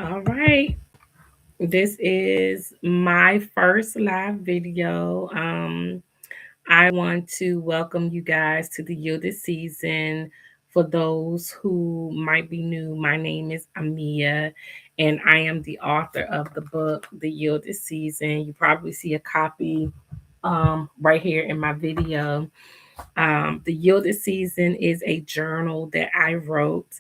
All right. This is my first live video. I want to welcome you guys to the Yielded season. For those who might be new, my name is Amia, and I am the author of the book, The Yielded Season. You probably see a copy right here in my video. The Yielded Season is a journal that I wrote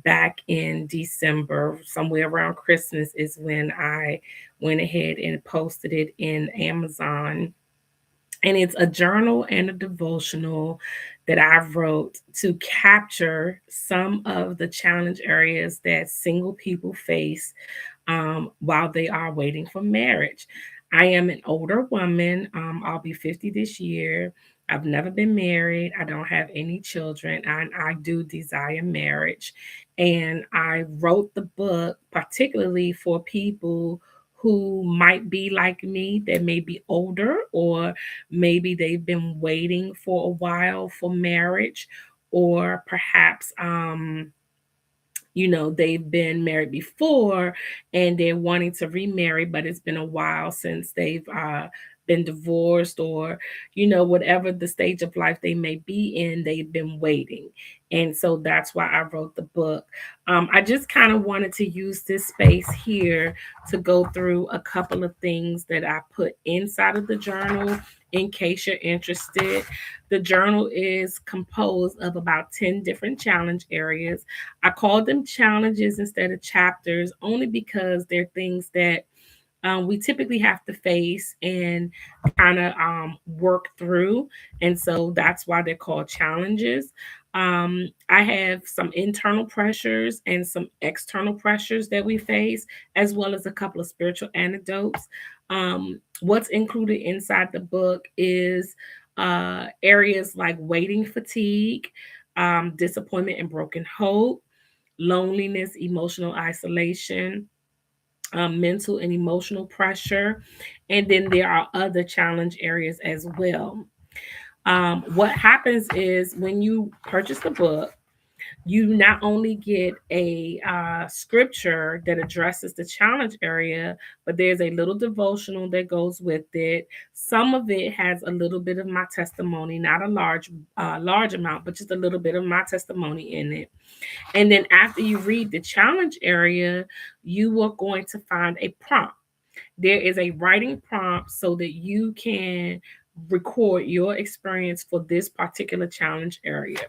back in December, somewhere around Christmas, is when I went ahead and posted it in Amazon. And it's a journal and a devotional that I wrote to capture some of the challenge areas that single people face while they are waiting for marriage. I am an older woman. I'll be 50 this year. I've never been married. I don't have any children, and I do desire marriage. And I wrote the book particularly for people who might be like me, that may be older, or maybe they've been waiting for a while for marriage, or perhaps they've been married before and they're wanting to remarry, but it's been a while since they've been divorced, or whatever the stage of life they may be in, they've been waiting. And so that's why I wrote the book. I just kind of wanted to use this space here to go through a couple of things that I put inside of the journal in case you're interested. The journal is composed of about 10 different challenge areas. I call them challenges instead of chapters, only because they're things that we typically have to face and kind of work through. And so that's why they're called challenges. I have some internal pressures and some external pressures that we face, as well as a couple of spiritual anecdotes. What's included inside the book is areas like waiting fatigue, disappointment and broken hope, loneliness, emotional isolation, mental and emotional pressure. And then there are other challenge areas as well. What happens is when you purchase the book, you not only get a scripture that addresses the challenge area, but there's a little devotional that goes with it. Some of it has a little bit of my testimony, not a large amount, but just a little bit of my testimony in it. And then after you read the challenge area, you are going to find a prompt. There is a writing prompt so that you can record your experience for this particular challenge area.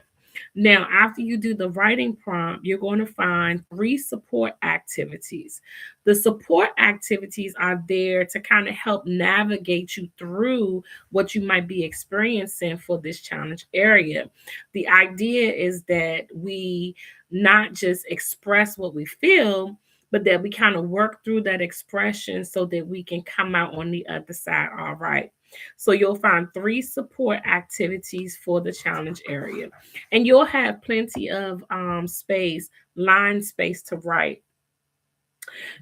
Now, after you do the writing prompt, you're going to find 3 support activities. The support activities are there to kind of help navigate you through what you might be experiencing for this challenge area. The idea is that we not just express what we feel, but that we kind of work through that expression so that we can come out on the other side all right. So you'll find 3 support activities for the challenge area, and you'll have plenty of space, line space to write.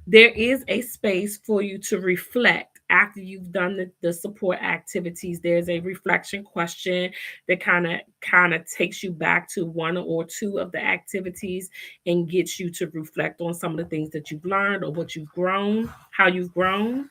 There is a space for you to reflect after you've done the support activities. There's a reflection question that kind of takes you back to 1 or 2 of the activities and gets you to reflect on some of the things that you've learned or what you've grown, how you've grown.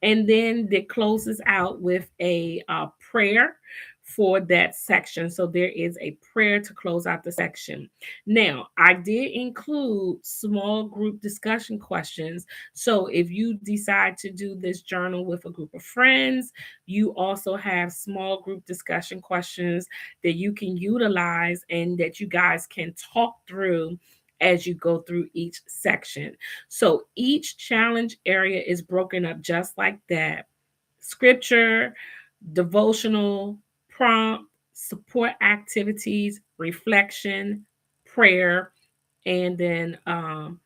And then it closes out with a prayer for that section. So there is a prayer to close out the section. Now, I did include small group discussion questions. So if you decide to do this journal with a group of friends, you also have small group discussion questions that you can utilize and that you guys can talk through as you go through each section. So each challenge area is broken up just like that: scripture, devotional, prompt, support activities, reflection, prayer, and then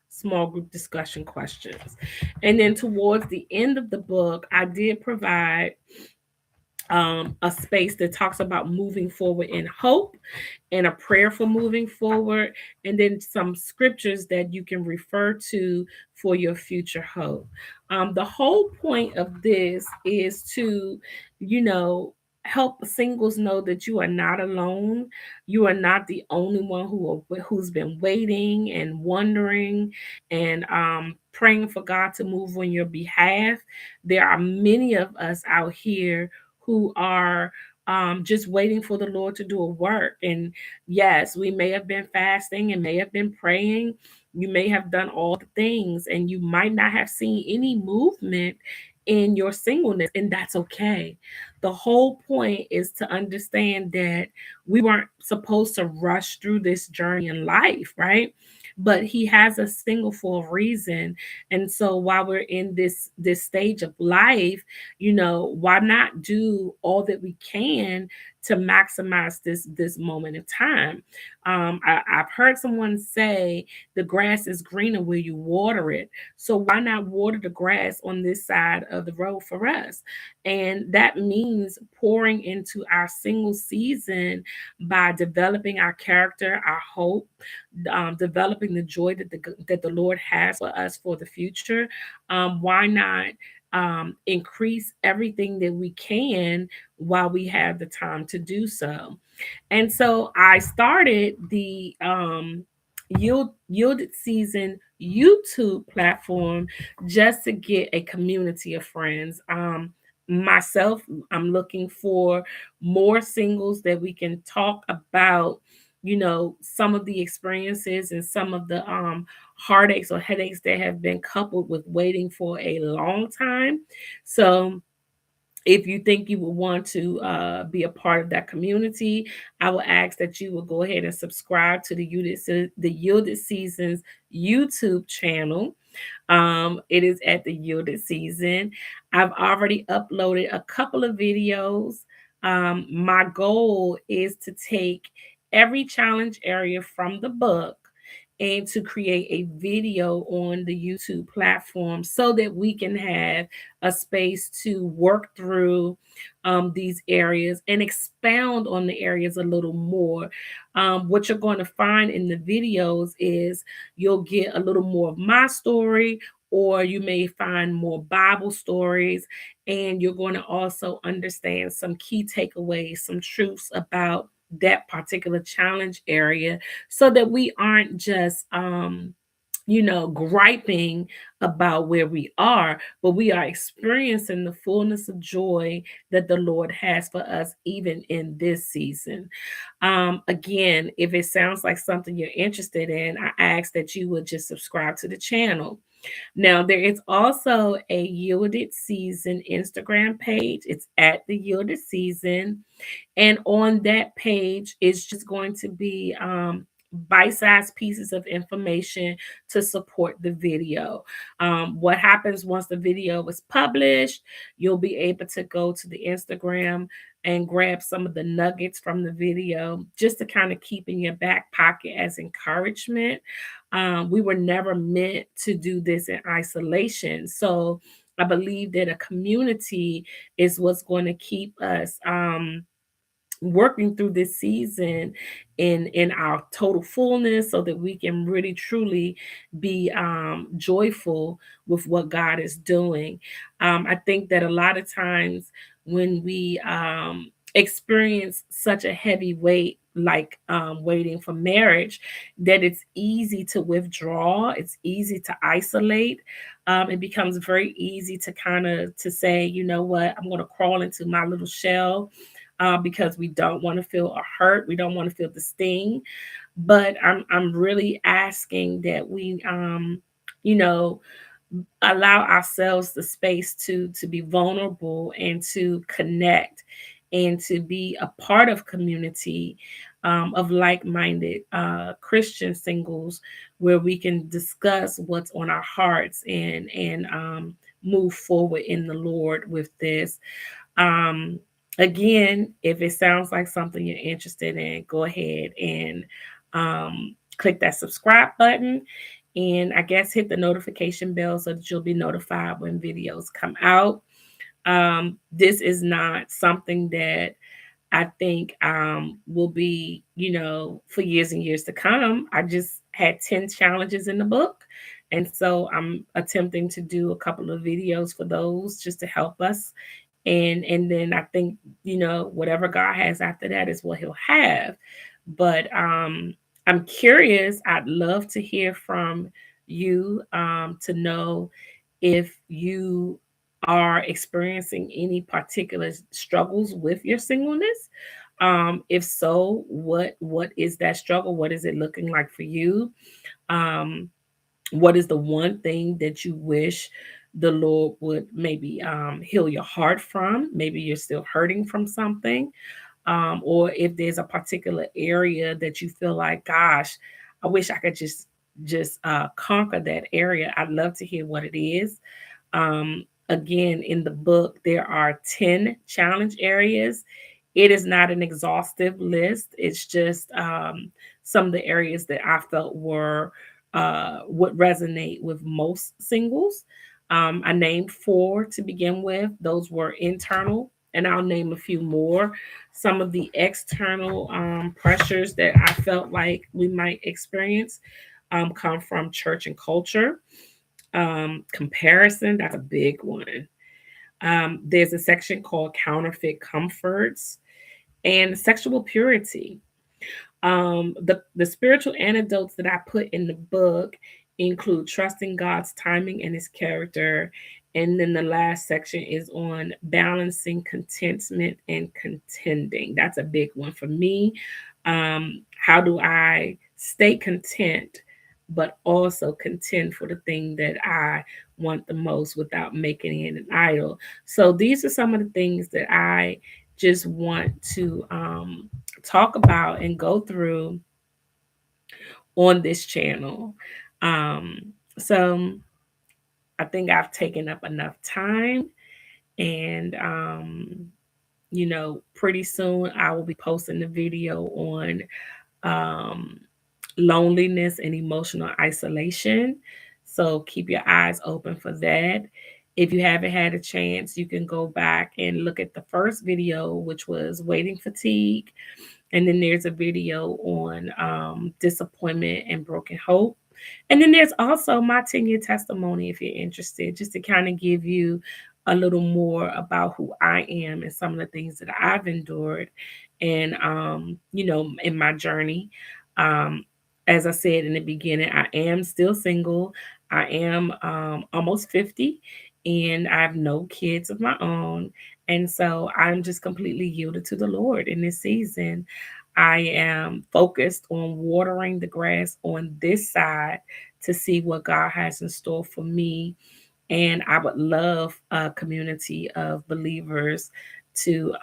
small group discussion questions. And then towards the end of the book, I did provide a space that talks about moving forward in hope and a prayer for moving forward, and then some scriptures that you can refer to for your future hope. The whole point of this is to, you know, help singles know that you are not alone. You are not the only one who's been waiting and wondering and praying for God to move on your behalf. There are many of us out here who are just waiting for the Lord to do a work. And yes, we may have been fasting and may have been praying. You may have done all the things, and you might not have seen any movement in your singleness, and that's okay. The whole point is to understand that we weren't supposed to rush through this journey in life, right? But he has us single for a reason. And so while we're in this stage of life, why not do all that we can to maximize this moment of time? I've heard someone say the grass is greener where you water it. So why not water the grass on this side of the road for us? And that means pouring into our single season by developing our character, our hope, developing the joy that the Lord has for us for the future. Why not increase everything that we can while we have the time to do so? And so I started the Yielded Season YouTube platform just to get a community of friends. Myself, I'm looking for more singles that we can talk about, some of the experiences and some of the heartaches or headaches that have been coupled with waiting for a long time. So if you think you would want to be a part of that community, I will ask that you will go ahead and subscribe to the Yielded Seasons YouTube channel. It is at the Yielded Season. I've already uploaded a couple of videos. My goal is to take every challenge area from the book and to create a video on the YouTube platform so that we can have a space to work through these areas and expound on the areas a little more. What you're going to find in the videos is you'll get a little more of my story, or you may find more Bible stories, and you're going to also understand some key takeaways, some truths about that particular challenge area, so that we aren't just griping about where we are, but we are experiencing the fullness of joy that the Lord has for us, even in this season. Again, if it sounds like something you're interested in, I ask that you would just subscribe to the channel. Now, there is also a Yielded Season Instagram page. It's at the Yielded Season. And on that page is just going to be bite-sized pieces of information to support the video. What happens once the video is published, you'll be able to go to the Instagram and grab some of the nuggets from the video just to kind of keep in your back pocket as encouragement. We were never meant to do this in isolation. So I believe that a community is what's going to keep us working through this season in our total fullness, so that we can really truly be joyful with what God is doing. I think that a lot of times when we experience such a heavy weight, like waiting for marriage, that it's easy to withdraw, it's easy to isolate. It becomes very easy to kind of to say, you know what, I'm going to crawl into my little shell, because we don't want to feel a hurt. We don't want to feel the sting. But I'm really asking that we you know allow ourselves the space to be vulnerable and to connect and to be a part of community, of like-minded Christian singles, where we can discuss what's on our hearts and move forward in the Lord with this. um, Again, if it sounds like something you're interested in, go ahead and click that subscribe button, and I guess hit the notification bell so that you'll be notified when videos come out. This is not something that I think will be, for years and years to come. I just had 10 challenges in the book. And so I'm attempting to do a couple of videos for those just to help us And then I think, whatever God has after that is what he'll have. But I'm curious. I'd love to hear from you, to know if you are experiencing any particular struggles with your singleness. If so, what is that struggle? What is it looking like for you? Um, what is the one thing that you wish the Lord would maybe heal your heart from? Maybe you're still hurting from something, or if there's a particular area that you feel like, gosh, I wish I could just conquer that area. I'd love to hear what it is. Again, in the book, there are 10 challenge areas. It is not an exhaustive list. It's just some of the areas that I felt were would resonate with most singles. I named four to begin with. Those were internal, and I'll name a few more. Some of the external pressures that I felt like we might experience come from church and culture. Comparison, that's a big one. There's a section called counterfeit comforts and sexual purity. The spiritual antidotes that I put in the book include trusting God's timing and his character. And then the last section is on balancing contentment and contending. That's a big one for me. How do I stay content, but also contend for the thing that I want the most without making it an idol? So these are some of the things that I just want to talk about and go through on this channel. So I think I've taken up enough time, and pretty soon I will be posting the video on um, loneliness and emotional isolation. So keep your eyes open for that. If you haven't had a chance, you can go back and look at the first video, which was waiting fatigue. And then there's a video on disappointment and broken hope. And then there's also my 10-year testimony if you're interested, just to kind of give you a little more about who I am and some of the things that I've endured and, in my journey. Um, as I said in the beginning, I am still single. I am almost 50 and I have no kids of my own. And so I'm just completely yielded to the Lord in this season. I am focused on watering the grass on this side to see what God has in store for me. And I would love a community of believers to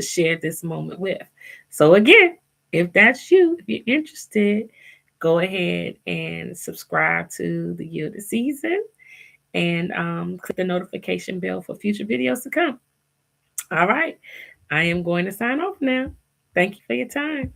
share this moment with. So again, if that's you, if you're interested, go ahead and subscribe to the Yielded Season and click the notification bell for future videos to come. All right. I am going to sign off now. Thank you for your time.